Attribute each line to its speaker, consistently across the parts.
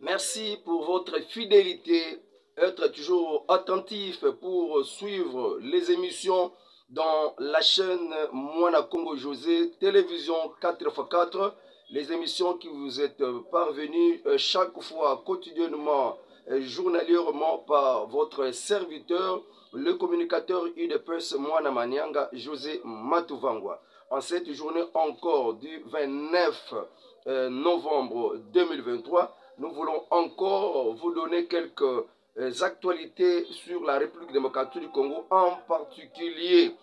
Speaker 1: Merci pour votre fidélité, être toujours attentif pour suivre les émissions dans la chaîne Moana Congo José, télévision 4x4, les émissions qui vous êtes parvenues chaque fois, quotidiennement, journalièrement par votre serviteur, le communicateur UDPS Moana Manianga, José Matuvangwa. En cette journée encore du 29 novembre 2023, nous voulons encore vous donner quelques actualités sur la République démocratique du Congo. En particulier,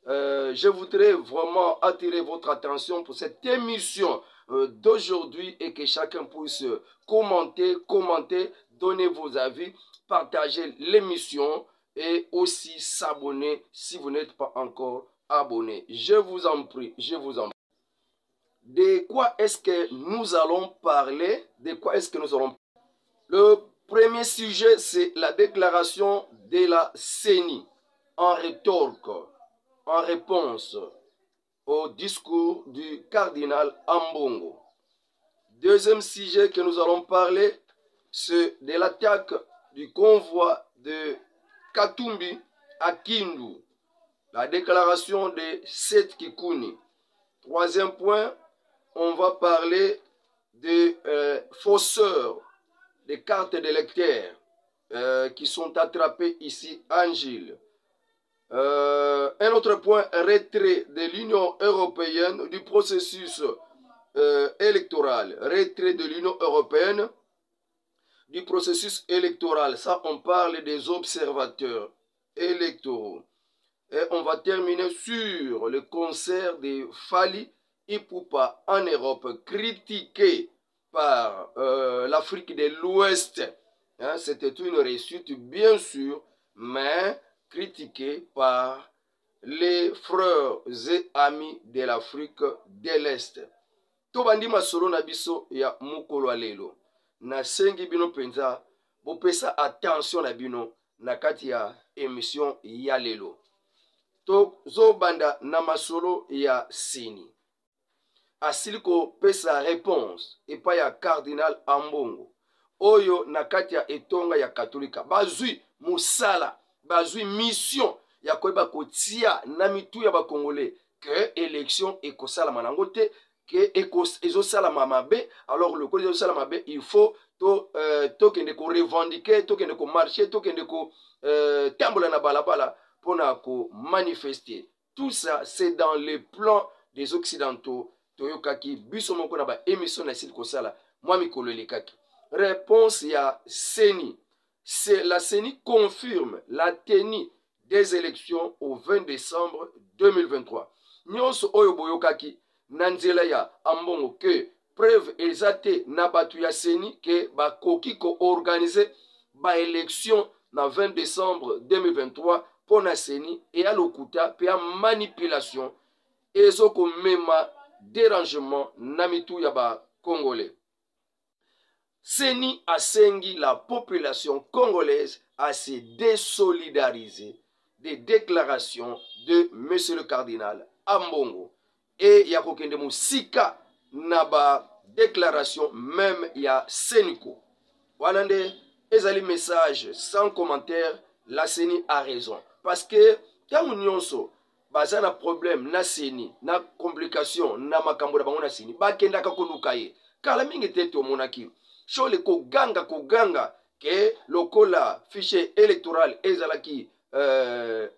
Speaker 1: je voudrais vraiment attirer votre attention pour cette émission d'aujourd'hui et que chacun puisse commenter, donner vos avis, partager l'émission et aussi s'abonner si vous n'êtes pas encore abonné. Je vous en prie, je vous en prie. De quoi est-ce que nous allons parler? De quoi est-ce que nous allons parler? Le premier sujet, c'est la déclaration de la CENI en rétorque, en réponse au discours du cardinal Ambongo. Deuxième sujet que nous allons parler, c'est de l'attaque du convoi de Katumbi à Kindu, la déclaration de Seth Kikuni. Troisième point, on va parler des fausseurs des cartes d'électeurs qui sont attrapés ici en Gilles. Un autre point, retrait de l'Union européenne du processus électoral. Retrait de l'Union européenne du processus électoral. Ça, on parle des observateurs électoraux. Et on va terminer sur le concert de Fali Ipupa en Europe, critiqué par l'Afrique de l'Ouest. Hein, c'était une réussite, bien sûr, mais critiqué par les frères et amis de l'Afrique de l'Est. Tobandi masolo na biso ya mukolo alelo. Na sengi bino penza, bopesa attention na bino na kati ya émission ya lelo. Tozo banda na masolo ya CENI. Asiliko pesa réponse epa ya cardinal Ambongo. Oyo na kati ya etonga ya katolika. Bazui musala, bazui mission ya koyeba kotia na mitu ya bakongole que élection ekosala manangote que ezosala mabe. Alors le code ezosala mabe, il faut to kende ko revendiquer, to kende ko marcher, to kende ko tambola na balabala pour manifester. Tout ça, c'est dans le plan des Occidentaux. Toyokaki, bisomoko na ba émission na site kosala, moi mikolo lekaki. Réponse ya CENI. La CENI confirme la tenue des élections au 20 décembre 2023. Nyonso oyo boyokaki, nanzela ya Ambongo que preuve ezate na batu ya CENI que ba koki ko organiser ba élection na 20 décembre 2023 pour la CENI et à l'okuta pe ya manipulation ezoko mema dérangement namitu ya ba congolais. CENI a sengi la population congolaise à se désolidariser des déclarations de monsieur le cardinal Ambongo et ya kokende musika na ba déclaration même ya Seniko. Voilà nde ezali message sans commentaire. La CENI a raison parce que tangu nyonso baza na problème na CENI na complication na makambo na bango na CENI bakendaka koluka ye kala mingi te tomonaki shole koganga ke lokola fichier électoral ezalaki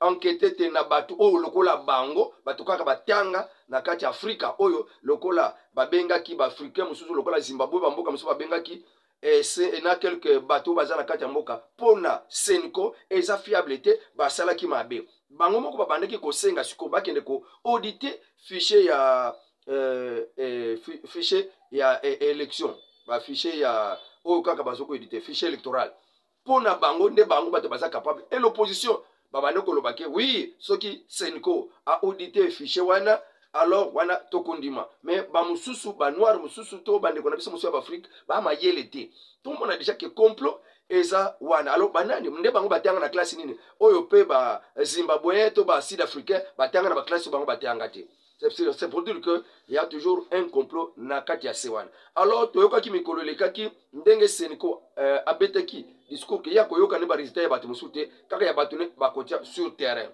Speaker 1: enquête te na batu oyo lokola bango batu kaka batanga na kati Afrika oyo lokola babengaki ba africain mususu lokola Zimbabwe bamboka mususu babengaki na quelques bateaux baza na kati ya mboka pona Seniko eza fiabilité basalaki mabe bango moko babandaki kosenga siko bakende ko auditer fichier ya élection ba fichier ya oyo kaka bazoko auditer fichier électoral pona bango nde bango bato baza capable et l'opposition babande kolobake oui soki Seniko a auditer fichier wana alors wana tokondima mais ba mususu ba noir mususu to bande kona biso mususu ya Afrique ba mayele te tout le monde a déjà que complot eza wana alors banani nde bango batanga na classe nini oyo pe ba Zimbabwe to ba Sud Africain batanga na ba classe bango batanga te. C'est pour dire qu'il y a toujours un complot na kati ya sewana. Alors toyokaki mikolo lekaki ndenge seniko abetaki discours que ya koyoka ne ba résultat ya bato musute kaka ya bato ne bakotia sur terrain.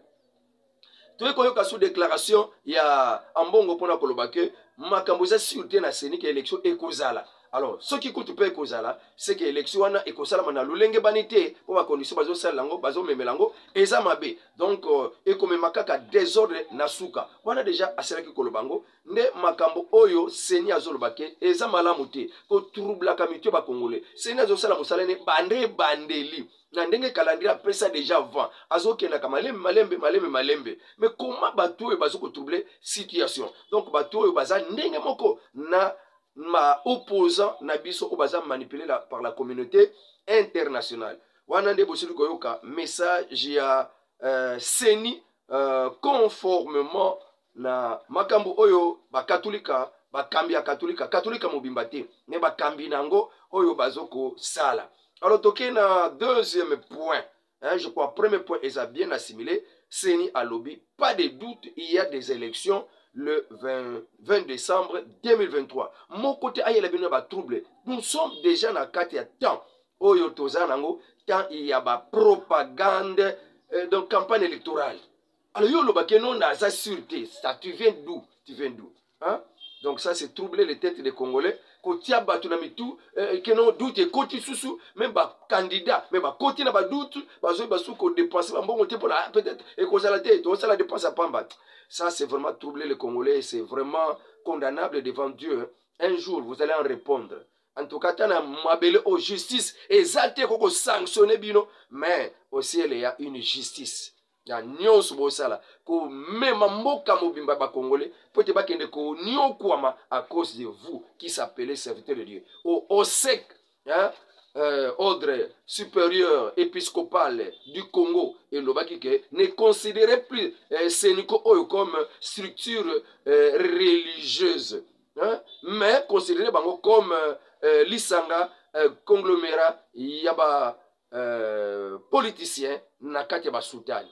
Speaker 1: Toye koyoka sous déclaration ya ambongo pona koloba ke makambo za sûreté na seni ke élection ekozala. Alors, ce qui coûte peu kozala, c'est que l'élection wana ekosala mana lulenge banité pour ba condition bazo salango, bazo memelango, eza mabe. Donc ekomema kaka désordre na suka. Wana déjà aselaki kolobango, nde makambo oyo seni azolobake eza malamu te ko troubla kamitio ba congolais. Seni azosala musala ne bande bandeli. Na ndenge calendrier pesa déjà avant. Azokena kama malembe. Mais comment bato oyo bazoko troubler situation? Donc bato oyo baza ndenge moko na ma opposant na biso o baza manipulé par la communauté internationale. Wana nde bosili koyoka message ya seni conformément na makambo oyo ba katolika bakambi ya katolika mobimba te mais bakambi nango oyo bazoko sala. Alors toke na deuxième point, hein, je crois premier point est bien assimilé, seni alobi, pas de doute, il y a des élections le 20 décembre 2023. Mon côté aïe la bino ba trouble. Nous sommes déjà dans 4 temps. Oyo tozanango tant il y a ba propagande donc campagne électorale. Alors yo lo ba kenon na za sûreté. Ça tu viens d'où? Tu viens d'où? Hein? Donc ça c'est troubler les têtes des Congolais. Kotia batu na mitu kenon doute koti susu même ba candidat même ba koti na ba doute bazo basu ko dépenser ba mbongo te pour peut-être et cause la tête, on ça la dépense à pamba. Ça, c'est vraiment troubler les Congolais. C'est vraiment condamnable devant Dieu. Un jour, vous allez en répondre. En tout cas, tu as mabele aux justice. Et ça, tu as sanctionné bino. Mais au ciel, il y a une justice. Il y a nyons bosala. Ko même mboka mobimba ba Congolais. Peut-être pas qu'il ko nyon kwama à cause de vous qui s'appelez serviteur de Dieu. Au sec, hein? Ordre supérieur épiscopal du Congo et l'Obakike ne considérait plus Seniko Oyo comme structure religieuse, hein, mais considérait Bango comme Lisanga conglomérat yaba politicien nakati ba soutane.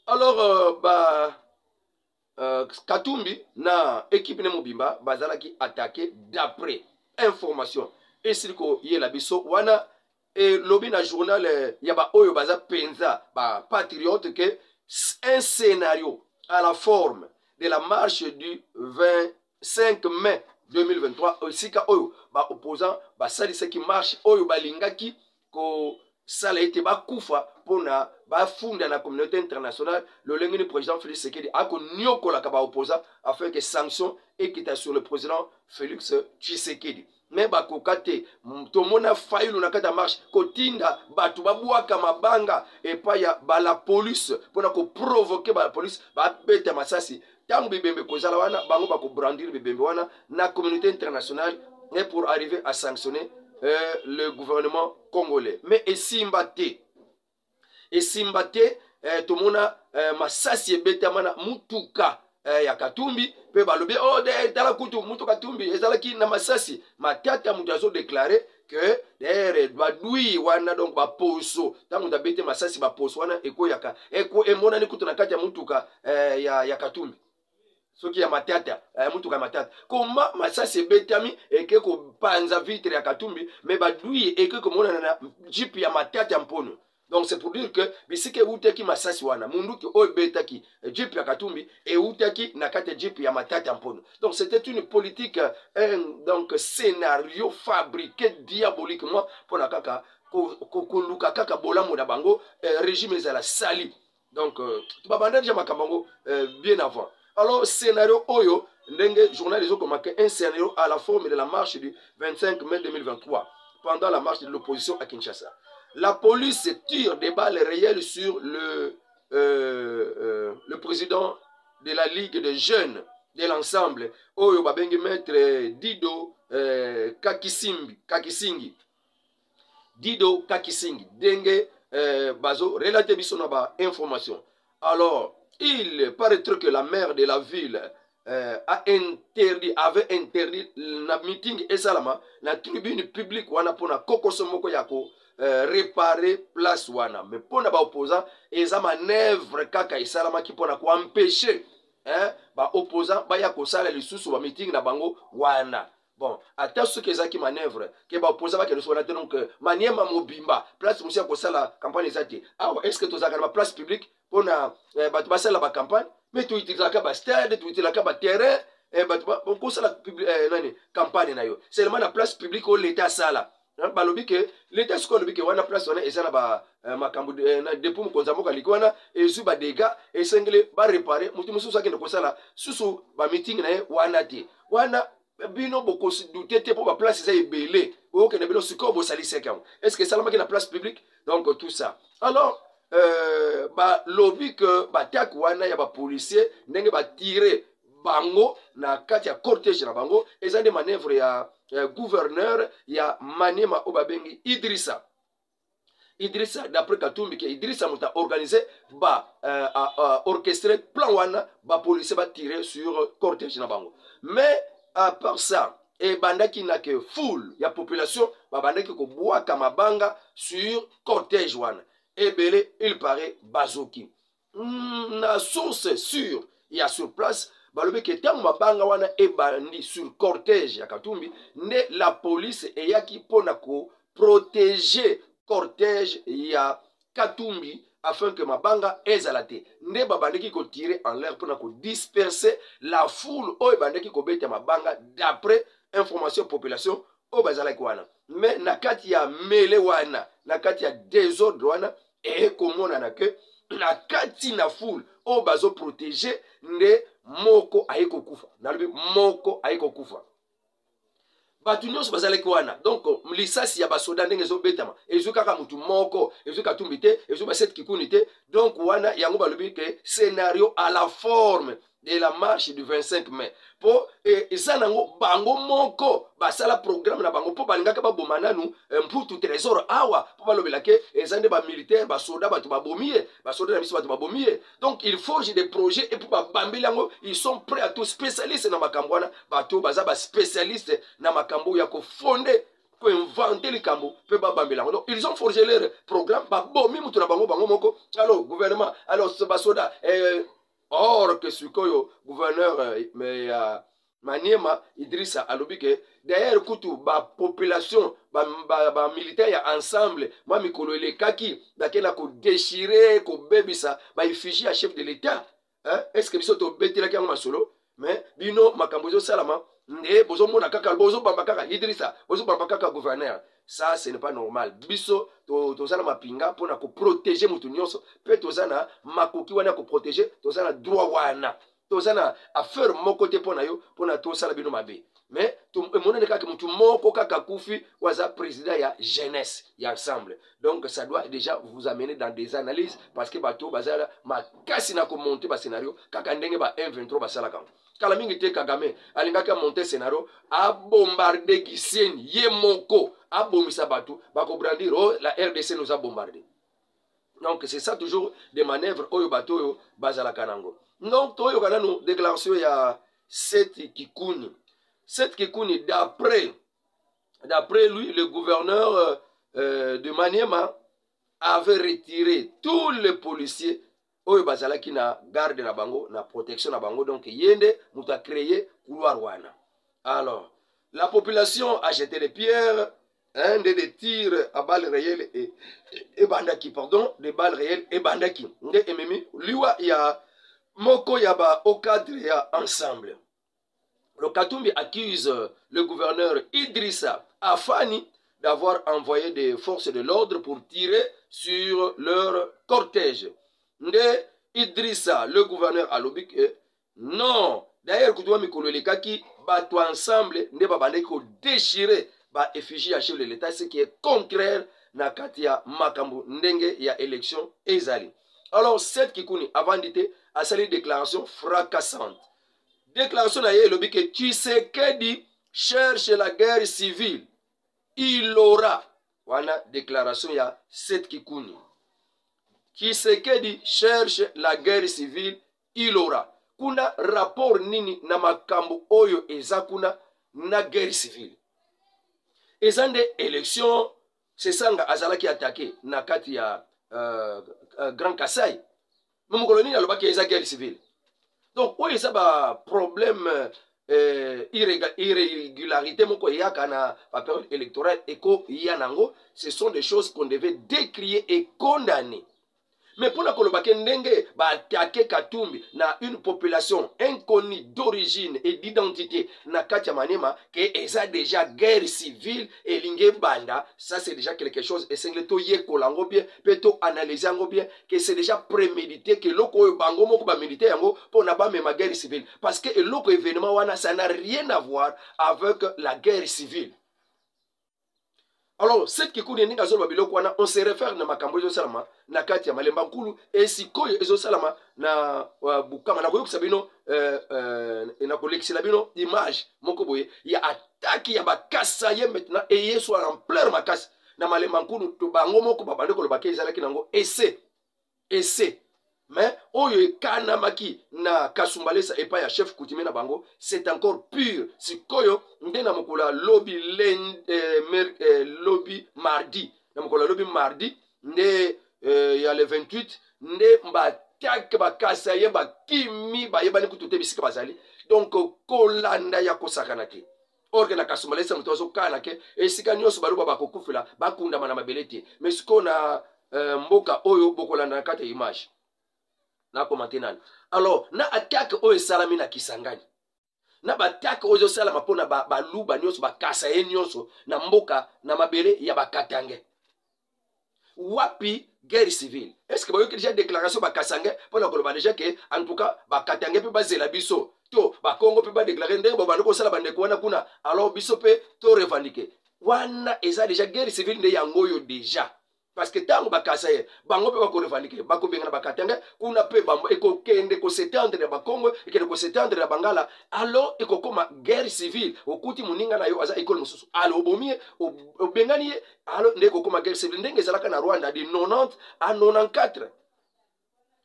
Speaker 1: Alors Katumbi na équipe ne Mobimba bazalaki attaqué d'après information. Et c'est que y a la biso wana et lobby na journal yaba oyo baza penza ba patriote que un scénario à la forme de la marche du 25 mai 2023 aussi ka oyo ba opposant ba sali ce qui marche oyo ba lingaki ko sala ete ba kufa pona ba funda na communauté internationale le lengeni président Félix Tshisekedi a ko nyokola ka ba opposant afin que sanction et qui sur le président Félix Tshisekedi. Mais bakokate tomona failu na kata marche kotinda batu babwaka mabanga et pa ya la police pona ko provoquer ba police ba beta masasi tangu bibembe kozala wana bango bako brandir bibembe wana na communauté internationale et pour arriver à sanctionner le gouvernement congolais. Mais esimbate tomona masasi beta mana mutuka ya Katumbi pe balobi oh de tala kutu mutu Katumbi ezalaki na masasi matata mutu azo déclarer que derrière badui wana donc ba poso tangu tabete masasi ba poso wana eko yaka eko emona ni kutu na kati ya mutuka ya Katumbi soki ya matata mutuka matata koma masasi betami eke ko panza vitre ya Katumbi mais badui eke ko mona na jeep ya matata mpono. Donc c'est pour dire que bisike utaki masasi wana mundu ki obetaki jeep ya Katumbi et utaki nakate jeep ya matata mpono. Donc c'était une politique donc scénario fabriqué diaboliquement pour nakaka kokuluka kaka bolamu na bango régime ezala sali. Donc tu vas banda déjà makambango bien avant. Alors scénario oyo ndenge journal ont marqué un scénario à la forme de la marche du 25 mai 2023 pendant la marche de l'opposition à Kinshasa. La police tire des balles réelles sur le président de la Ligue des jeunes de l'ensemble, Oyo Babengi Maître Dido Kakisingi. Dido Kakisingi. Dengue Bazo, relaté bisonaba information. Alors, il paraîtrait que la maire de la ville avait interdit le meeting et salama, la tribune publique wana pona kokosomoko yako. Réparer place wana mais pour na ba opposant eza manœuvre kaka esalama ki pona ko empêcher ba opposant ba ya kosala lisusu ba meeting na bango wana. Bon, ata ce que qui manœuvre que ba opposant ba ke so na donc maniema mobimba place musia kosala campagne ezati. Ah, est-ce que tozaka na place publique pona ba basala ba campagne mais tu utilaka ba stade, tu utilaka ba terrain ba kosala nani campagne na yo. Seulement na place publique au l'état sala. Balobi ke l'état ce qu'on lobi ke wana place wana ezana ba makambo depuis mokonza mboka likwana ezu ba dégâts esengele ba réparer mutu mususu akende kosala susu ba meeting na ye wana te wana bino boko douter te pour ba place za ebele okende bino siko bo sali seka est-ce que salama ke na place publique donc tout ça alors ba lobi que ba tak wana ya ba policier ndenge ba tirer bango na kati ya cortège na bango eza des manœuvres ya gouverneur ya Maniema Obabengi Idrissa. Idrissa d'après Katumbi que Idrissa m'a organisé ba orchestré plan wana ba policier ba tirer sur cortège na bango. Mais à part ça et bandaki na que foule ya population ba bandaki ko boaka mabanga sur cortège wana. Et belé il paraît bazoki. Na source sûre il y a sur place balobi ke tango mabanga wana ebandi sur cortège ya Katumbi ne la police eyaki pona ko protéger cortège ya Katumbi afin que mabanga ezala te nde babandeki ko tirer en l'air pona ko disperser la foule oyo bandeki ko beta mabanga d'après information population oyo bazalaki wana mais na kati ya mele wana na kati ya désordre wana ekomona na ke na kati na foule oyo bazo protéger nde moko aiko kufa nalobi moko aiko kufa batu nyonso bazalaki wana donc lisasi ya basoda ndenge ezobetama ezu kaka mutu moko ezu Katumbi te ezu baset kikuni te donc wana yango balobi ke scénario à la forme de la marche du 25 mai po eza nango bango moko basala programme na bango po balingaka baboma nanu mputu trésor awa po balobela ke eza nde bamilitaire basoda bato babomie basoda na biso bato babomie donc il forge des projets et po babambeli yango ils sont prêts à tout spécialiste na makambo wana bato baza baspécialiste na makambo ya kofonde ko inventer likambo pe babambela donc ils ont forgé leur programme babomi mutu na bango bango moko alors gouvernement alors basoda or que sikoyo gouverneur mais Maniema Idrissa alobi ke d'ailleurs kutu ba population ba militaire ya ensemble moi mikolo elekaki bakena ko déchirer ko bebisa ba effigie à chef de l'état est-ce que biso to betela ki masolo mais bino makambo zo salama nde bozo mona kaka bozo bamba kaka Idrissa bozo bamba kaka gouverneur ça ce n'est pas normal biso to zana mapinga pona ko protéger mutu nyonso pe to zana makoki wana ko protéger to zana droit wana to zana affaire moko te pona yo pona to sala bino mabe mais to monene kaka mutu moko kaka kufi waza président ya jeunesse ya ensemble donc ça doit déjà vous amener dans des analyses parce que bato bazala makasi na ko monter ba scénario kaka ndenge ba M23 basala kan kala mingi te Kagame alingaka monter scénario a bombarder Gisenyi ye moko a bomisa bato bako brandir oh la RDC nous a bombardé donc c'est ça toujours des manœuvres oyo bato oyo bazala kanango donc toyo kanano déclaration ya Seth Kikuni d'après lui le gouverneur de Maniema avait retiré tous les policiers oyo bazalaki na garde na bango na protection na bango donc yende muta créé couloir wana alors la population a jeté les pierres des tirs à balles réelles et bandaki pardon des balles réelles et bandaki nde ememi liwa ya moko ya ba au cadre ya ensemble. Le Katumbi accuse le gouverneur Idrissa Afani d'avoir envoyé des forces de l'ordre pour tirer sur leur cortège. Nde Idrissa, le gouverneur Alobik, non. D'ailleurs, Koutoua Mikolo Lekaki, bato ensemble, ne ba bandé ko déchirer ba effigie à chef de l'État, ce qui est contraire na katia makambu ndenge ya élection ezali. Alors, cette Kikuni, avant d'été, a sali déclaration fracassante. Déclaration na Yelobi que Tshisekedi cherche la guerre civile. Il aura. Voilà déclaration ya cette Kikuni. Tshisekedi cherche la guerre civile. Il aura. Kuna rapport nini na makambo oyo ezakuna na guerre civile. Ezande élection, c'est ça nga azalaki attaqué na kati ya Grand Kassai. Même colonel alobaki eza guerre civile. Donc, oui, ça va problème irrégularité moko yaka na la période électorale et ko yanango, ce sont des choses qu'on devait décrier et condamner. Mais pour la kolobake ndenge ba attaquer Katumbi na une population inconnue d'origine et d'identité na katia manema que eza déjà guerre civile et lingue banda, ça c'est déjà quelque chose et c'est to yekolango bien peto analyser ngo bien que c'est déjà prémédité que loko bango moko ba méditer yango pour na ba même guerre civile parce que loko événement wana ça n'a rien à voir avec la guerre civile. Alors, cette qui connaît on se réfère na makambo ezo salama na kati ya malemba nkulu et sikoyo ezo salama na bukama na koyokisa bino na kolekisela bino image moko boye ya attaque ya bakasa ye maintenant et yeso en plein makasi na malemba nkulu to bango moko babande kolobaka ezalaki nango essaie mais oyo ekanamaki na kasumbalesa epai ya chef coutumier na bango c'est encore pur sikoyo nde na mokolo lobby lobby mardi na mokolo lobby mardi nde ya le 28 nde batake bakasa ye bakimi bayebani kutu te bisika bazali donc kolanda ya kosakana te orke na kasumbalesa moto azokana ke esika nyonso baluba bakokufela bakundama na mabele te mais sikoyo na mboka oyo bokolanda na kati ya image na komante nani alors na attaque oyo esalami na Kisangani na batake oyo ezosalama mpona baluba nyonso bakasa ye nyonso na mboka na mabele ya bakatange wapi guerre civile est-ce que bayoki déjà déclaration bakasange mpona koloba déjà ke en tout cas bakatange mpe bazela biso to bakongo mpe badéclare ndenge babandi kosala bandeko wana kuna alors biso mpe to revendique wana eza déjà guerre civile nde yango oyo déjà parce que tango bakasa ye bango mpe bakorevendique bakobenga na bakatange kuna mpe bango ekokende kosetendre na bakongo ekende kosetendre na bangala alors ekokoma guerre civile okuti moninga na yo aza ekole mosusu alors obomi ye obengani ye alors nde ekokoma guerre civile ndenge ezalaka na Rwanda de 90 à 94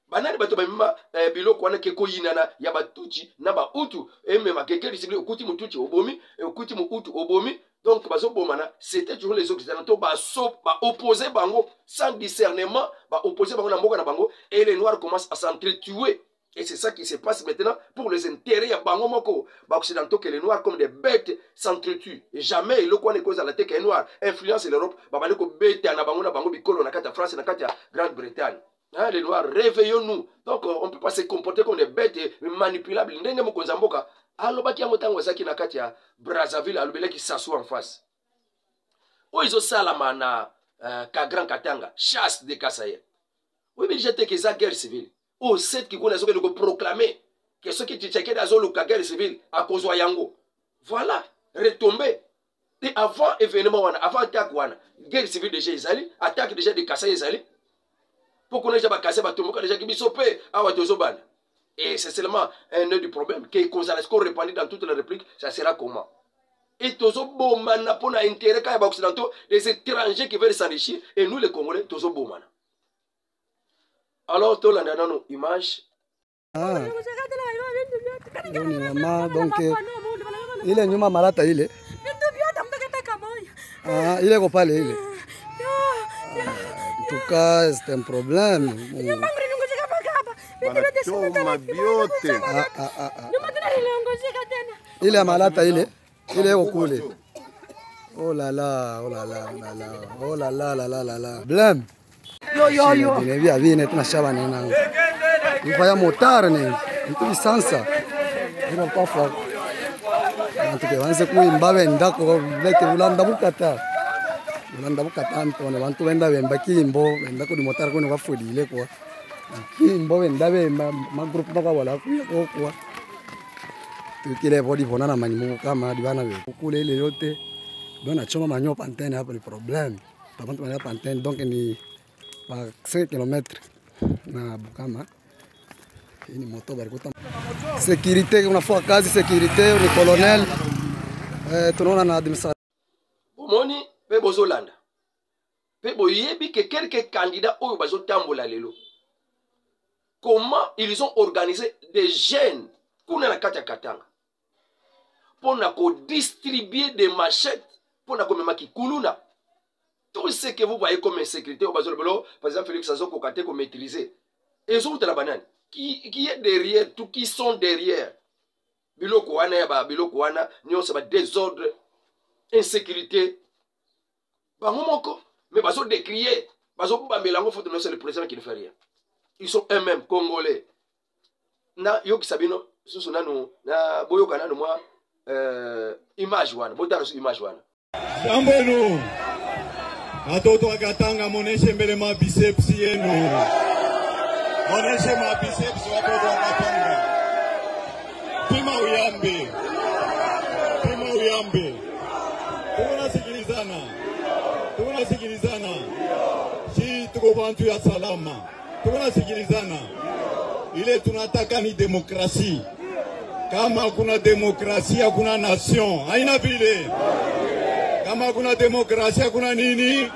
Speaker 1: banani bato bamema biloko wana ke koyinana ya batuchi na bautu ememaka guerre civile okuti motuchi obomi okuti moutu obomi. Donc, c'était toujours les Occidentaux qui opposaient bango sans discernement, opposaient bango na mboka na bango, et les Noirs commencent à s'entretuer. Et c'est ça qui se passe maintenant pour les intérêts à bango moko, Occidentaux que les Noirs comme des bêtes s'entretuent. Et jamais le coin ne cause à la tête qu'un Noir influence l'Europe, babane ko bête na bango bikolo na kata France na kata Grande-Bretagne. Hein, les Noirs, réveillons-nous. Donc, on ne peut pas se comporter comme des bêtes manipulables. Ndenge moko nzamboka. Alobaki yango tango ezaki na kati ya Brazzaville alobelaki sasu en face oyo ezosalama na Grand Katanga chasse de Kasaye oyebi déjà te ke eza guerre civile oyo setki kuna ezokende koproclame ke soki Tshisekedi azoluka guerre civile akozwa yango voilà retombe et avant événement wana avant attaque wana guerre civile déjà ezali attaque déjà de Kasaye ezali mpo kuna déjà bakase batomboka déjà kibiso mpe awa tozobana. Et c'est seulement un nœud du problème. Que qu'on répandit dans toute la République, ça sera comment? Et tozo bomana pour l'intérêt quand il y a occidentaux, les étrangers qui veulent s'enrichir, et nous les Congolais, tozo bomana. Alors, tout l'année dans nos images.
Speaker 2: Ah. Donc, il est nyuma malata il est. Ah, il est coupable il est. En tout cas, c'est un problème. Il est malade, il est au couler. Oh là là, oh là là, oh là là, oh là là, là là là là. Blême. Yo yo yo. Il vient venir na shaba nena. Il va y motar ne. Il peut sansa. Il va pas fort. En tout cas, on se kuimba wenda ko vete ulanda bukata. Ulanda bukata ntone bantu wenda bemba kimbo, wenda ko di motar ko ne va fodile quoi. Kimbo wenda be ma groupe baka wala kwa tukile body bona na manyimu kama dibana be kule ile yote dona choma manyo pantene hapo ni problem pamoja na pantene donc ni pa 5 km na Bukama ni moto bari kuta sécurité unafua kazi sécurité ni colonel tunaona na administration
Speaker 1: bomoni pe bozolanda pe boyebi que quelques candidats oyo bazotambola lelo. Comment ils ont organisé des jeunes pour la Katanga pour distribuer des machettes pour la Kuluna. Tout ce que vous voyez comme insécurité, par exemple, Félix Azoko Kate ko maîtriser. Et autres la banane. Qui est derrière, tout qui sont derrière. Biloko wana, biloko wana, nous sommes désordre, insécurité. Bah, mais bah, ils décrier. Bah, c'est le président qui ne fait rien. Ils sont eux-mêmes congolais. Na yoki sabino, susu nanu, na boyoka nanu moi, image wana, botaro image wana.
Speaker 3: Jambonu, atoto akatanga moneshe mbele ma biceps yenu. Moneshe ma biceps watoto akatanga. Pima uyambe. Pima uyambe. Tunasikilizana. Tunasikilizana. Si tuko bantu ya salama. Tunasikilizana. Ile tunataka ni demokrasi. Kama kuna demokrasi hakuna nation. Haina vile. Kama kuna demokrasi hakuna nini?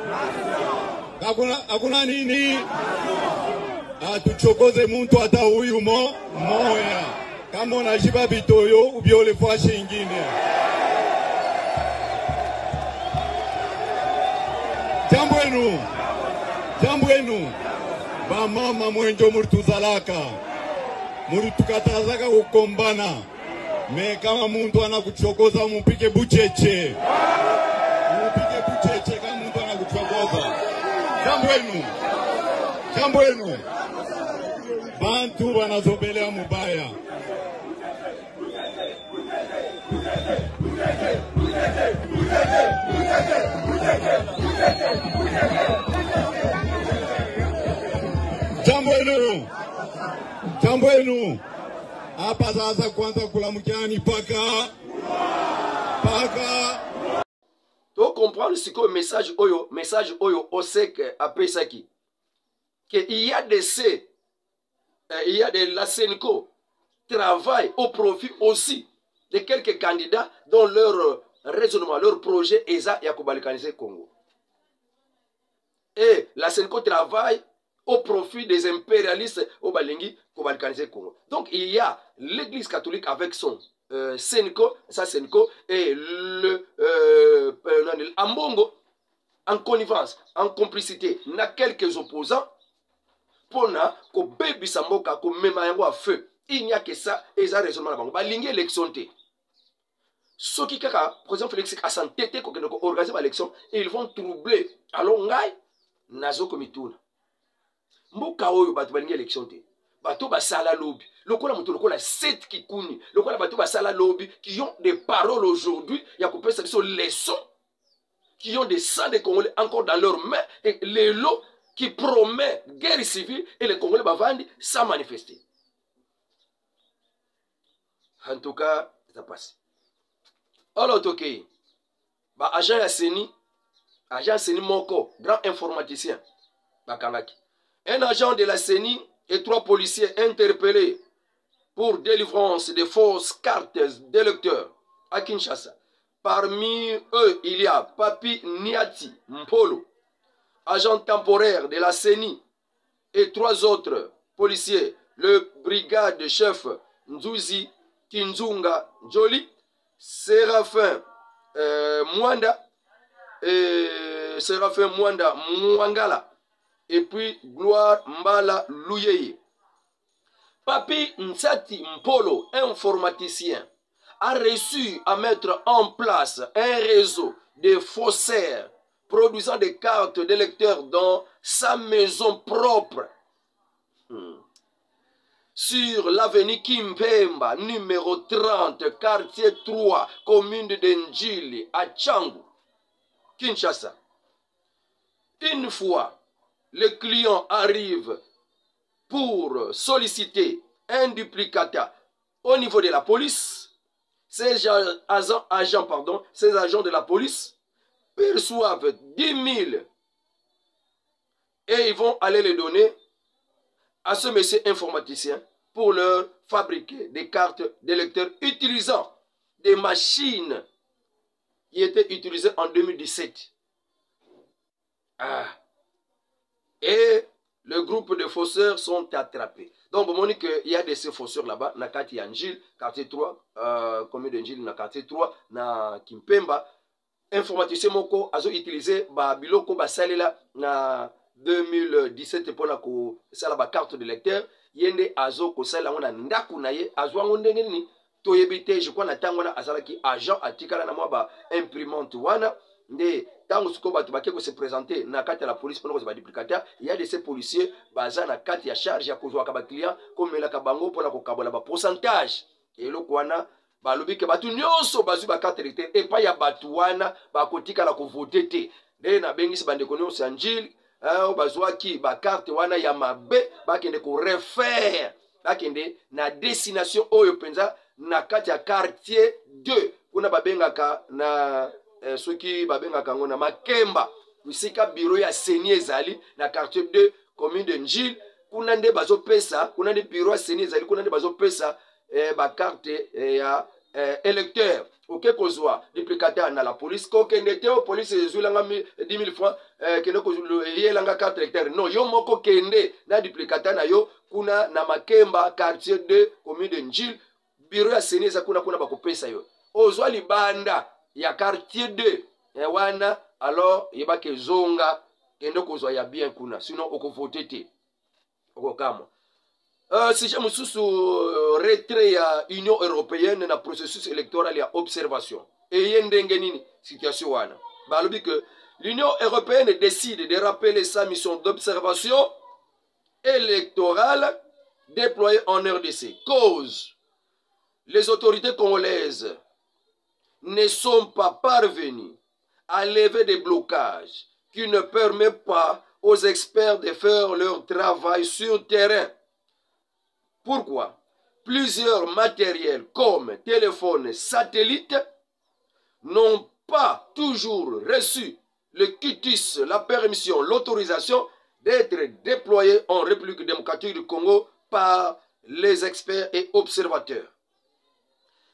Speaker 3: Hakuna nini? Atuchokoze muntu hata huyu moya. Kama unajiba bitoyo ubiole fashe ingine. Jambo enu. Ba mama mwenjo murtuzalaka. Muritukatazaka kukombana. Me kama muntu anakuchokoza mupike bucheche. Mupike bucheche kama muntu anakuchokoza. Jambo enu. Bantu wanazobelea mubaya. Jambo enu. Hapa sasa kwanza kulamukiani paka.
Speaker 1: Tu comprends ce que message oyo osek après ça qui que il y a des il y a de la Senco travaille au profit aussi de quelques candidats dont leur raisonnement, leur projet est ça yakubalikaniser Congo. Et la Senco travaille au profit des impérialistes au Balingi kubalikaniser Congo. Donc il y a l'église catholique avec son Senco, et le Ambongo en connivence, en complicité, n'a quelques opposants pour na ko baby samboka ko mema yango à feu. Il n'y a que ça et ça raisonnement bango. Balingi élection té. Soki kaka président Félix a s'entêté ko organiser l'élection et ils vont troubler. Alors ngai nazo komituna. Mboka oyo batu balingi élection té. Bato basala lobby. Lokola moto lokola 7 kikuni. Lokola bato basala lobby qui ont des paroles aujourd'hui, ya ko pesa biso leçon, qui ont des sangs de Congolais encore dans leurs mains et les lots qui promet guerre civile et les Congolais bavandi sans manifester. En tout cas, ça passe. Alors, ok. Agent Seni Moko, grand informaticien. Bakangaki. Un agent de la CENI et 3 policiers interpellés pour délivrance de fausses cartes d'électeurs à Kinshasa. Parmi eux, il y a Papi Niati Mpolo, agent temporaire de la CENI, et 3 autres policiers, le brigade chef Nzuzi Kinzunga Joli, Séraphin Mwanda Mwangala, et puis Gloire Mbala Louyeye. Papi Nsati Mpolo, informaticien, a reçu à mettre en place un réseau de faussaires produisant des cartes d'électeurs dans sa maison propre. Sur l'avenue Kimpemba, numéro 30, quartier 3, commune de Ndjili, à Tchangu, Kinshasa. Une fois le client arrive pour solliciter un duplicata au niveau de la police, ces agents de la police perçoivent 10 000 et ils vont aller les donner à ce monsieur informaticien pour leur fabriquer des cartes d'électeurs utilisant des machines qui étaient utilisées en 2017. Et le groupe de fausseurs sont attrapés. Donc, vous voyez qu'il y a de ces fausseurs là-bas, na kati ya Njil, quartier 3, commune de Njil, na quartier 3, na Kimpemba. Informaticien moko azo utilisé ba biloko ba salela na 2017 pour la carte de lecteur yende azo ko sala ngona ndaku na ye azwa ngondenge nini toyebite je crois na tango na azala ki agent atikala na mwa ba imprimante wana nde tango suko batu bake ko se présenter na kati la police pour ba duplicateur il y a de ces policiers baza na kati ya charge ya kozwa ka ba client comme la kabango pour la ko kabola ba pourcentage et loko wana balobi ke batu nyonso bazwi ba carte lecteur et pas ya batu wana ba kotika la ko voter te nde na bengisi bande ko nyonso anjili bazwaki ba carte wana ya mabe bakende ko refaire bakende na destination oyo penza na kati ya quartier 2 kuna babengaka na soki babengaka ngona Makemba wisika bureau ya Seni ezali na quartier 2 commune de Njil kuna nde bazopesa kuna nde bureau ya Seni ezali kuna nde bazopesa ba carte ya électeur ok kozwa duplicateur na la police ko kende te o police ezulanga 10 000 francs kende ko yelanga carte électeur non yo moko kende na duplicateur na yo kuna na Makemba quartier 2 commune de Njil bureau ya Seni eza kuna bakopesa yo ozwa libanda ya quartier 2 wana alors yebake zonga kende kozwa ya bien kuna sinon okovote te okokama si j'ai sous retrait à Union européenne na processus électoral et observation et yendenge nini situation wana balobi que l'Union européenne décide de rappeler sa mission d'observation électorale déployée en RDC. Cause: les autorités congolaises ne sont pas parvenues à lever des blocages qui ne permettent pas aux experts de faire leur travail sur terrain. Pourquoi? Plusieurs matériels comme téléphones satellites n'ont pas toujours reçu le quitus, la permission, l'autorisation d'être déployés en République démocratique du Congo par les experts et observateurs.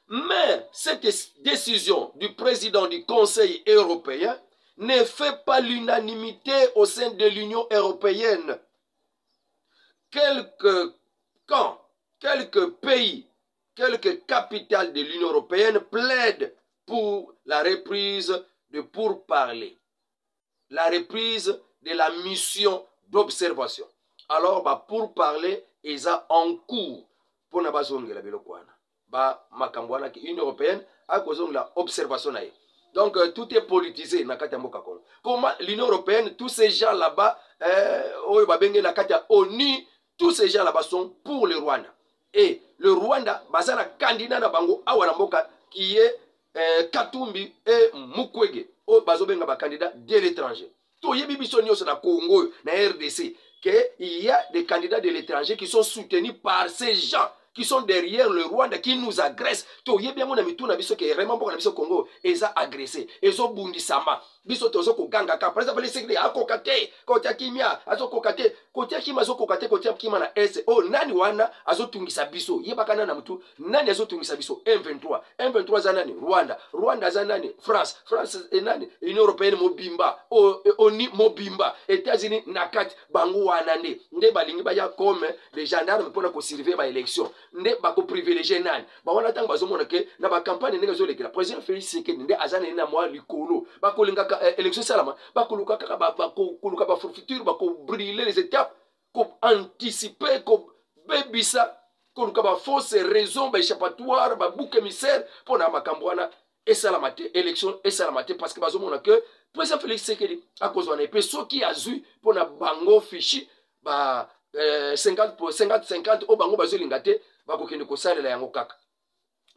Speaker 1: Mais cette décision du président du Conseil européen ne fait pas l'unanimité au sein de l'Union européenne. Quelques pays, quelques capitales de l'Union européenne plaident pour la reprise de pourparlers, la reprise de la mission d'observation. Alors, pourparler est en cours pour ne pas la bilokwana. Makambwana qui Union européenne a causé la observation. Donc, tout est politisé dans Katamboka Congo. Comment l'Union européenne, tous ces gens là-bas, ONU, tous ces gens là-bas sont pour le Rwanda. Et le Rwanda, bazala candidat na bango awanamboka qui est Katumbi et Mukwege, au bazobenga ba candidat de l'étranger. To yebi biso nyos na Congo, na RDC, qu'il y a des candidats de l'étranger qui sont soutenus par ces gens qui sont derrière le Rwanda, qui nous agressent. To yebi yango na mituna biso ke vraiment boka na biso Congo, eza agressé, ezo bundisama. Biso tozo ko ganga ka. Par exemple, les secrets akokate, kotia kimia, azo kokate, kotia kima azo kokate, kotia kima na S. Oh, nani wana azo tungisa biso. Yebaka na mutu, nani azo tungisa biso? M23. M23 za nani? Rwanda. Rwanda za nani? France. France e nani? Union européenne mobimba. ONU mobimba. États-Unis nakati bangu wana nde. Nde balingi baya comme les gendarmes pour ko surveiller ba élection. Nde bako privilégier nani. Ba wana tang bazo mona ke na ba campagne ndenge zo lekela. Président Félix Tshisekedi nde azana na mwa likolo. Bako linga élection salama bakoluka kaka bakoluka ba futur bako brûler les étapes ko anticiper ko bebisa koluka ba fausse raison ba échappatoire ba bouc émissaire pour na makambwana et salamate élection et salamate parce que bazomona que président Félix Tshisekedi a cause on epé soki azui pour na bango fichi ba 50 au bango bazolinga te bakokende ko salela yango kaka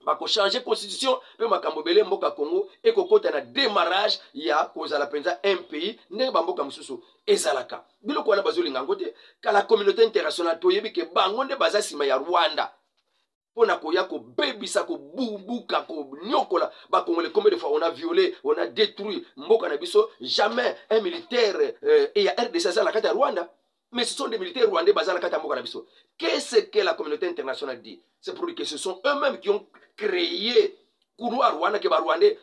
Speaker 1: bako changer constitution pe makambo belé mboka Congo et kokota na démarrage ya kozala penza un pays ne bamboka mususu ezalaka biloko wana bazolinga ngote ka la communauté internationale toyebi ke bango nde bazasima ya Rwanda pona koya ko bebisa ko bubuka ko nyokola ba Congolais. Combien de fois on a violé, on a détruit mboka na biso? Jamais un militaire et ya RDC la kata Rwanda. Mais ce sont des militaires rwandais basés à la Katamboka. Qu'est-ce que la communauté internationale dit? C'est pour dire que ce sont eux-mêmes qui ont créé Kouroua Rwanda, qui est Rwandais,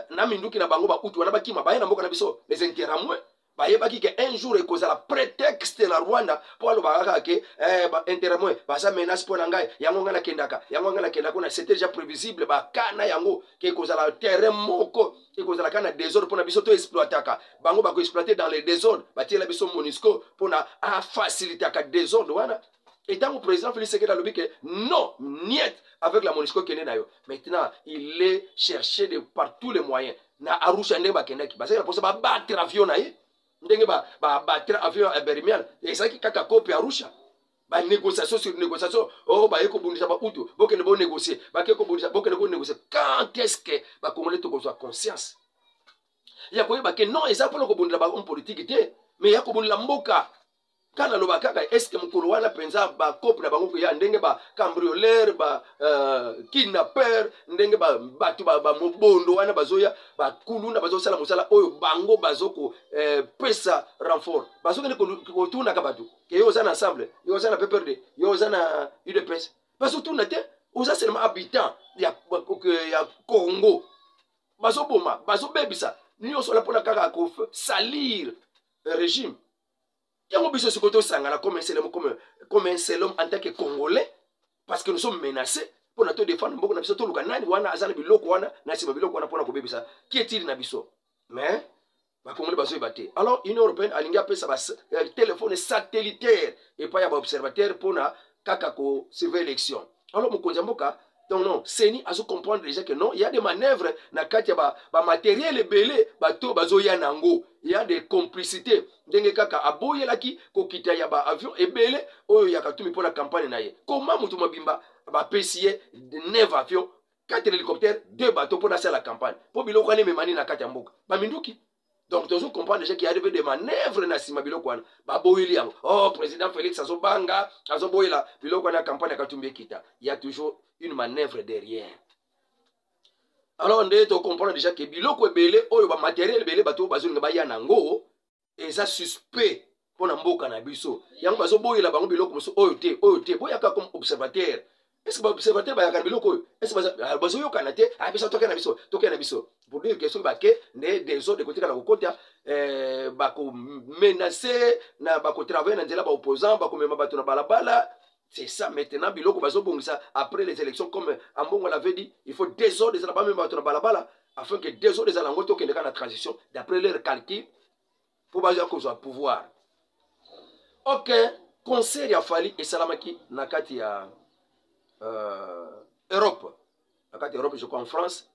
Speaker 1: Naminduki na Bango, Utu, Wanabaki, Mabaya, Namoka Nabiso, les Interamoués. bayebaki ke un jour ekozala prétexte na Rwanda po alobaka ke intérêt moi baza menace po na ngai yango ngana kendaka na c'était déjà prévisible bakana yango ke ekozala terrain moko ekozala kana désordre po na biso to exploitaka bango bako exploiter dans les désordres batiela biso MONUSCO po na faciliter ka désordre wana. Et tant que le président Félix Tshisekedi a dit que non, niet avec la MONUSCO qui est là. Maintenant, il est cherché de par tous les moyens. Na Arusha ndenge bakendaki parce que la posa ba battre avion na ye. Ndenge ba battre avion à Berimian et ça qui kaka copie Arusha. Ba négociation sur négociation. Oh ba yeko bundisa ba utu. Bokene bo négocier. Ba keko bundisa bokene bo négocier. Quand est-ce que ba congolais to kozwa conscience? Ya ko ba ke non, et ça pour le bundisa ba homme politique té, mais ya ko bundila mboka. Kana loba kaka est-ce que mukulu wana penza ba couple na bango ya ndenge ba cambrioleur ba kidnapper ndenge ba batu ba mobondo wana bazoya ba kuluna bazosala musala oyo bango bazoko pesa renfort bazoka ne ko tuna ka batu ke yo zana ensemble yo zana PPRD yo zana UDPS bazotuna te oza seulement habitant ya Congo bazoboma bazobebisa nyonso la pona kaka ko salir régime. Yango biso sikoto sangana comme un seul homme en tant que Congolais parce que nous sommes menacés pour nous défendre mboko na biso to luka nani wana azana biloko wana na sima biloko wana pona ko bebisa qui est-il na biso mais ba Congolais bazo baté. Alors Union européenne alinga pesa ba téléphone satellitaire et pas ya ba observateur pona kaka ko surveiller élection. Alors mokonzi mboka donc non, Seni a su comprendre déjà que non, il y a des manœuvres na katia ba matériel belé bato bazoya nango, il y a des complicités. Ndenge kaka aboye laki ko kita ya ba avion ebele oyo ya katumi pour la campagne na ye. Comment mutu mabimba ba pesier 9 avions, 4 hélicoptères, 2 bateaux pour lancer la campagne. Pour biloko ane memani na katia mboka. Ba minduki. Donc tu comprends déjà qu'il y a des manœuvres na sima biloko wana. Ba boyeli yango. Oh président Félix azobanga, azoboyela biloko na campagne ya katumbi kita. Il y a toujours une manœuvre derrière. Alors on doit comprendre déjà que biloko ebele oyo ba matériel ebele bato bazolinga baya nango eza suspect pona mboka na biso. Yango bazo boyela bango biloko moso oyo te boyaka comme observateur. Est-ce que ba observateur bayaka biloko oyo? Est-ce que bazo yokana te? Ah biso toke na biso. Pour dire que so ba ke des autres de côté kana kokota ba ko menacer na ba ko travailler na nzela ba opposant ba ko mema bato na balabala. C'est ça maintenant, biloko bazo bongisa après les élections comme Ambongo l'avait dit, il faut des ordres des alabama même balabala afin que des ordres des alango to kende la transition d'après leur calcul pour baser qu'on soit pouvoir. OK, conseil ya fali et salamaki nakati ya Europe. Nakati Europe je crois en France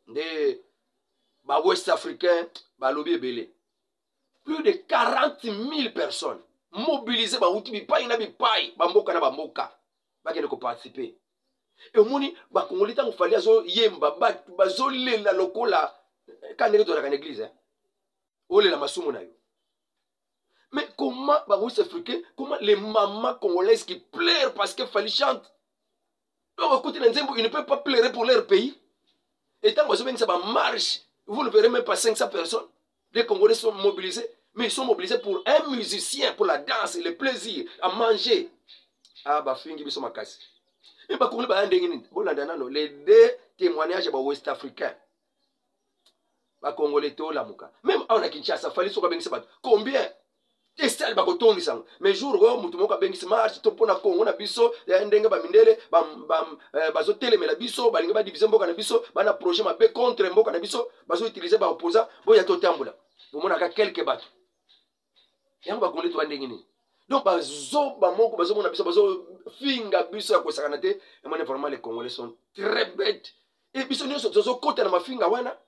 Speaker 1: des ba ouest africains ba lobby belé. Plus de 40 000 personnes mobiliser ba uti bipai na bipai bamboka na bamboka bakene ko participer et moni ba kongoli tango fali azo yemba bazo lela lokola kanele to la église ole la masumu na yo. Mais comment ba ouest africain, comment les mamans congolaises qui pleurent parce que fali chante donc écoutez nzembo ils ne peuvent pas pleurer pour leur pays et tant bazo benisa ba marche vous ne verrez même pas 500 personnes. Les Congolais sont mobilisés. Mais ils sont mobilisés pour un musicien, pour la danse, le plaisir, à manger. Ah, bah, fingi biso makasi. Et bah, les deux témoignages ouest africains. Bah, Congolais, to la muka. Même on a Kinshasa, fallait sur Bengi Sabat. Combien? Et ça, bah, coton, sang. Mais jour, oh, moutumoka Bengi Sabat, to pona Congo na biso, ndenga ba mindele, bazo télé, mais la biso, balinga ba division mboka na biso, bana projet ma be contre mboka na biso, bazo utiliser ba opposant, boya to tambula. Vous m'avez quelques bateaux. Yang ba konde to ndengini. Donc bazo ba moko bazo mona biso bazo finga biso ya kosakana te. Et moi vraiment les Congolais sont très bêtes. Et biso nyonso zo kota na mafinga wana.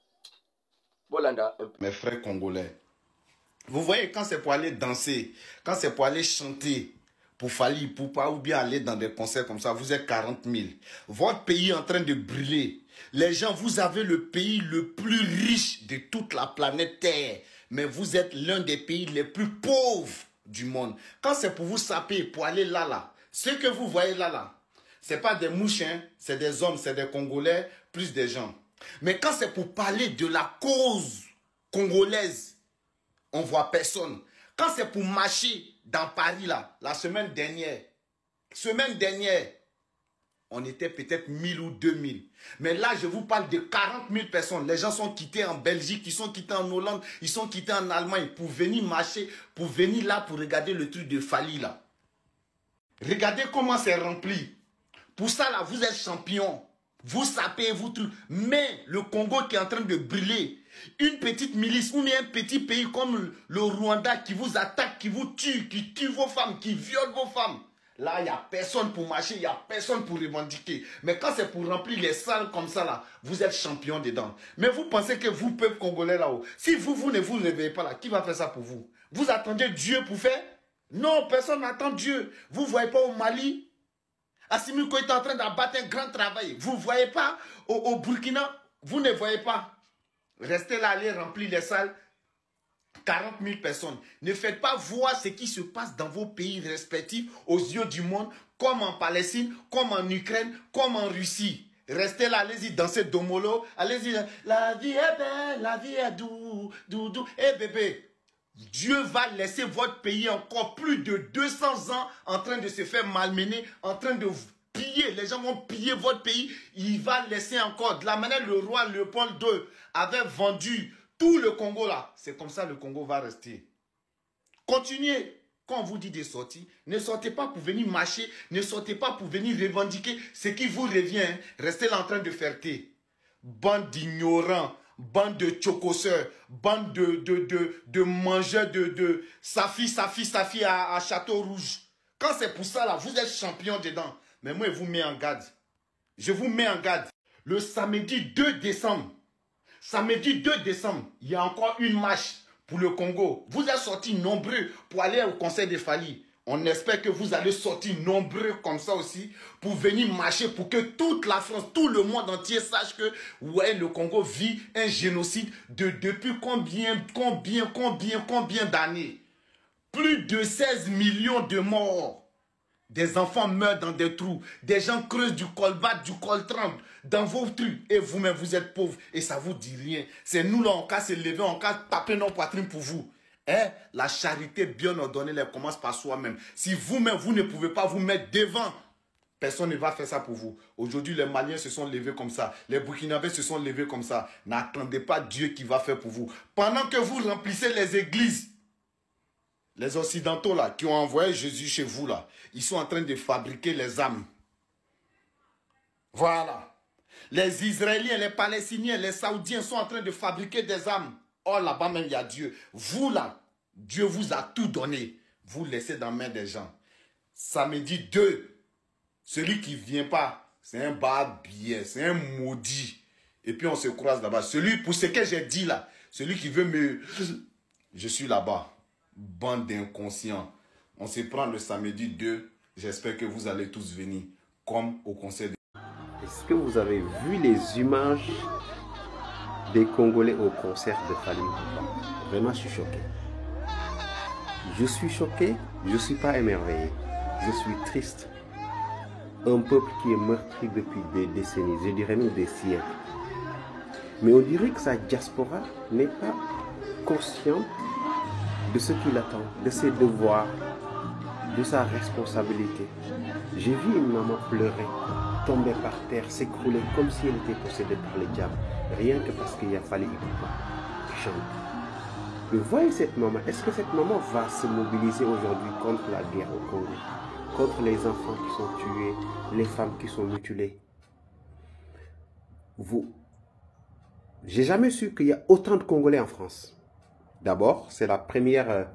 Speaker 1: Bolanda.
Speaker 4: Mes frères congolais. Vous voyez quand c'est pour aller danser, quand c'est pour aller chanter, pour Fali Ipupa ou bien aller dans des concerts comme ça, vous êtes 40 000. Votre pays est en train de brûler. Les gens, vous avez le pays le plus riche de toute la planète Terre. Mais vous êtes l'un des pays les plus pauvres du monde. Quand c'est pour vous saper, pour aller là, ce que vous voyez là, ce n'est pas des mouches, hein, c'est des hommes, c'est des Congolais, plus des gens. Mais quand c'est pour parler de la cause congolaise, on ne voit personne. Quand c'est pour marcher dans Paris, là, la semaine dernière, on était peut-être 1000 ou 2000. Mais là, je vous parle de 40 000 personnes. Les gens sont quittés en Belgique, ils sont quittés en Hollande, ils sont quittés en Allemagne pour venir marcher, pour venir là, pour regarder le truc de Fally là. Regardez comment c'est rempli. Pour ça là, vous êtes champion. Vous sapez, vous tout. Mais le Congo qui est en train de brûler, une petite milice ou bien un petit pays comme le Rwanda qui vous attaque, qui vous tue, qui tue vos femmes, qui viole vos femmes. Là, il n'y a personne pour marcher, il n'y a personne pour revendiquer. Mais quand c'est pour remplir les salles comme ça, là, vous êtes champion dedans. Mais vous pensez que vous, peuple congolais là-haut, si vous ne vous réveillez pas là, qui va faire ça pour vous? Vous attendez Dieu pour faire? Non, personne n'attend Dieu. Vous ne voyez pas au Mali? Assimi Goïta est en train d'abattre un grand travail. Vous ne voyez pas au Burkina? Vous ne voyez pas. Restez là, allez remplir les salles. 40 000 personnes. Ne faites pas voir ce qui se passe dans vos pays respectifs aux yeux du monde, comme en Palestine, comme en Ukraine, comme en Russie. Restez là, allez-y danser Domolo, allez-y. La vie est belle, la vie est doux, doux. Eh bébé, Dieu va laisser votre pays encore plus de 200 ans en train de se faire malmener, en train de piller. Les gens vont piller votre pays. Il va laisser encore. De la manière le roi Léopold II avait vendu tout le Congo là. C'est comme ça le Congo va rester. Continuez. Quand on vous dit de sortir, ne sortez pas pour venir marcher, ne sortez pas pour venir revendiquer ce qui vous revient. Restez là en train de faire thé. Bande d'ignorants, bande de tchokosseurs, bande de mangeurs de safi à Château Rouge. Quand c'est pour ça là, vous êtes champion dedans. Mais moi, je vous mets en garde. Je vous mets en garde. Le samedi 2 décembre, il y a encore une marche pour le Congo. Vous êtes sortis nombreux pour aller au conseil de Fally. On espère que vous allez sortir nombreux comme ça aussi pour venir marcher, pour que toute la France, tout le monde entier sache que ouais, le Congo vit un génocide depuis combien d'années? Plus de 16 millions de morts. Des enfants meurent dans des trous. Des gens creusent du colbat, du coltran dans vos trucs. Et vous-même, vous êtes pauvres. Et ça vous dit rien. C'est nous là, on casse se lever, on casse taper nos poitrines pour vous. Hein? La charité bien ordonnée, elle commence par soi-même. Si vous-même, vous ne pouvez pas vous mettre devant, personne ne va faire ça pour vous. Aujourd'hui, les Maliens se sont levés comme ça. Les Burkinabés se sont levés comme ça. N'attendez pas Dieu qui va faire pour vous. Pendant que vous remplissez les églises, les Occidentaux là, qui ont envoyé Jésus chez vous là, ils sont en train de fabriquer les âmes. Voilà. Les Israéliens, les Palestiniens, les Saoudiens sont en train de fabriquer des âmes. Oh là-bas même il y a Dieu. Vous là, Dieu vous a tout donné. Vous laissez dans la main des gens. Samedi 2, celui qui ne vient pas, c'est un barbier, c'est un maudit. Et puis on se croise là-bas. Celui, pour ce que j'ai dit là, celui qui veut me... Je suis là-bas. Bande d'inconscients. On se prend le samedi 2. J'espère que vous allez tous venir, comme au conseil de...
Speaker 5: Est-ce que vous avez vu les images des Congolais au concert de Fally? Vraiment, je suis choqué. Je suis choqué, je ne suis pas émerveillé. Je suis triste. Un peuple qui est meurtri depuis des décennies, je dirais même des siècles. Mais on dirait que sa diaspora n'est pas consciente de ce qu'il attend, de ses devoirs, de sa responsabilité. J'ai vu une maman pleurer, tomber par terre, s'écrouler comme si elle était possédée par le diable, rien que parce qu'il a fallu écouter chanter. Mais voyez cette maman, est-ce que cette maman va se mobiliser aujourd'hui contre la guerre au Congo, contre les enfants qui sont tués, les femmes qui sont mutilées? J'ai jamais su qu'il y a autant de Congolais en France. D'abord, c'est la première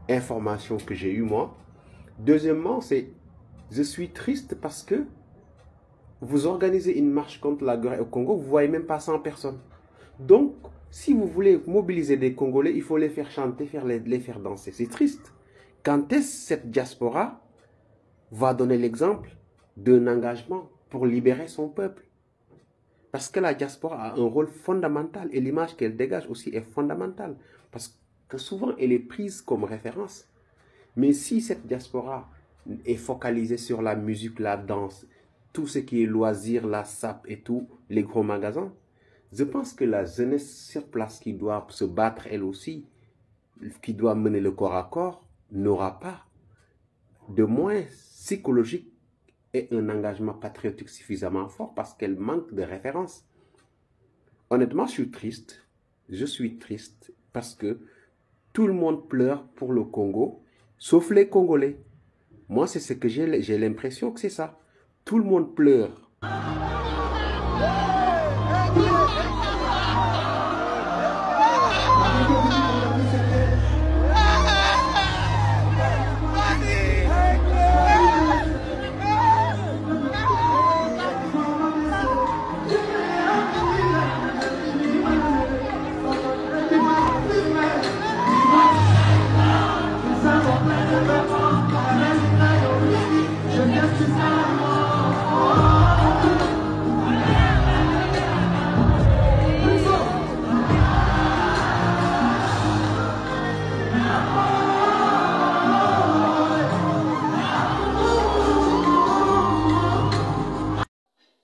Speaker 5: information que j'ai eue moi. Deuxièmement, je suis triste parce que vous organisez une marche contre la guerre au Congo, vous ne voyez même pas 100 personnes. Donc, si vous voulez mobiliser des Congolais, il faut les faire chanter, les faire danser. C'est triste. Quand est-ce que cette diaspora va donner l'exemple d'un engagement pour libérer son peuple? Parce que la diaspora a un rôle fondamental et l'image qu'elle dégage aussi est fondamentale. Parce que souvent, elle est prise comme référence. Mais si cette diaspora est focalisée sur la musique, la danse, tout ce qui est loisirs, la sape et tout, les gros magasins, je pense que la jeunesse sur place qui doit se battre elle aussi, qui doit mener le corps à corps, n'aura pas de moyens psychologiques ait un engagement patriotique suffisamment fort parce qu'elle manque de références. Honnêtement, je suis triste parce que tout le monde pleure pour le Congo, sauf les Congolais. Moi, c'est ce que j'ai l'impression que c'est ça. Tout le monde pleure.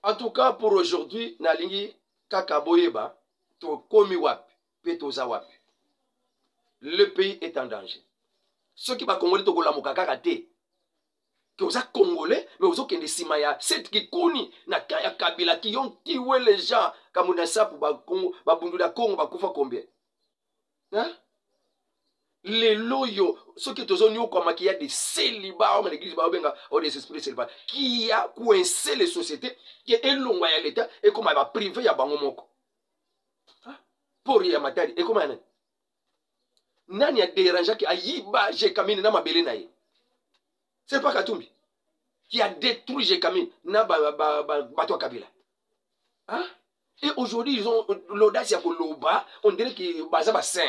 Speaker 1: En tout cas, pour aujourd'hui, nalingi kakaboyeba, to komi wapi, petoza wapi. Le pays est en danger. Ceux qui va congolais to gola kakate, que vous êtes congolais, mais vous êtes simaya, c'est qui kuni na kaya kabila qui ont tué les gens, comme on a ça pour babundu da Congo, bakufa combien? Hein? Les loyaux, ceux qui sont venus comme il y a des célibats, des esprits célibats, qui a coincé les sociétés, qui est long à l'État, et comme il va priver à Bangomoko. Pour y matari, et comment il Nani a dérangé qui a yiba Jekamine na mabele nae. C'est pas Katumbi qui a détruit Jekamine na bato Kabila. Hein? Et aujourd'hui, ils ont l'audace à Koloba, on dirait qu'ils sont saint.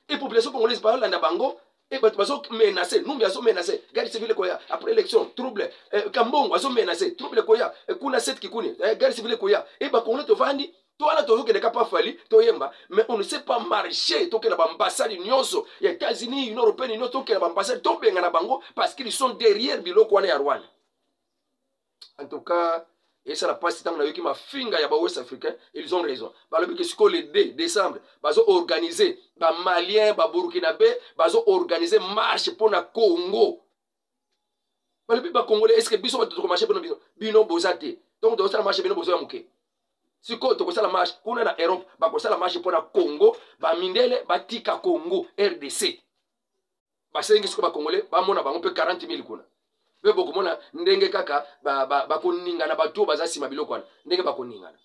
Speaker 1: Et la population congolaise parle en Bango, et ils sont menacés. Nous, ils sont menacés. Garde civile Koya, après l'élection, trouble. Kambong, ils sont menacés. Trouble Koya, Kuna 7 Kikuni, garde civile Koya. Et les Congolais te vendent. Toi, là, tu n'as pas fallu, mais on ne sait pas marcher. Tu as l'ambassade de Nyonso, les États-Unis, l'Union européenne, tu as l'ambassade de parce qu'ils sont derrière Biloko et Arwan. En tout cas, et ça la passe temps qui m'a finga ya Ouest africain, ils ont raison. Le 2 décembre, ils ont organisé, les Maliens, les Burkinabé, ils ont organisé marche pour le Congo. Les Congolais, est-ce que ils ont marché pour nous? Bino Bozate. Donc, ils ont marché pour nous. Si tu as la marche pour la Europe, tu as la marche pour le Congo, Mindele, Batika Congo, RDC. Parce que les Congolais, ils ont 40 000 kuna. Mais beaucoup de ndenge kaka bakoningana bato bazasi mabilo kwana ndenge bakoningana.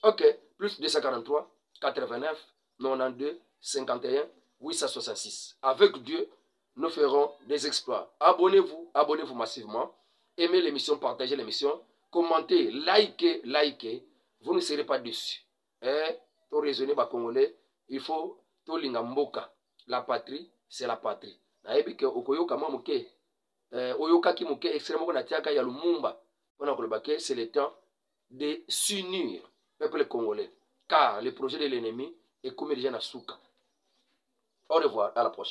Speaker 1: OK, plus 243 89 92 51 866. Avec Dieu, nous ferons des exploits. Abonnez-vous massivement. Aimez l'émission, partagez l'émission, commentez, likez. Vous ne serez pas déçus. Pour raisonner ba Congolais, il faut to linga mboka. La patrie, c'est la patrie. Na yebi ke okoyoka mwa muke. Oyoka ki muke extrêmement na tiaka ya Lumumba. On a kolobake, c'est le temps de s'unir peuple congolais. Car le projet de l'ennemi est comme déjà na souka. Au revoir, à la prochaine.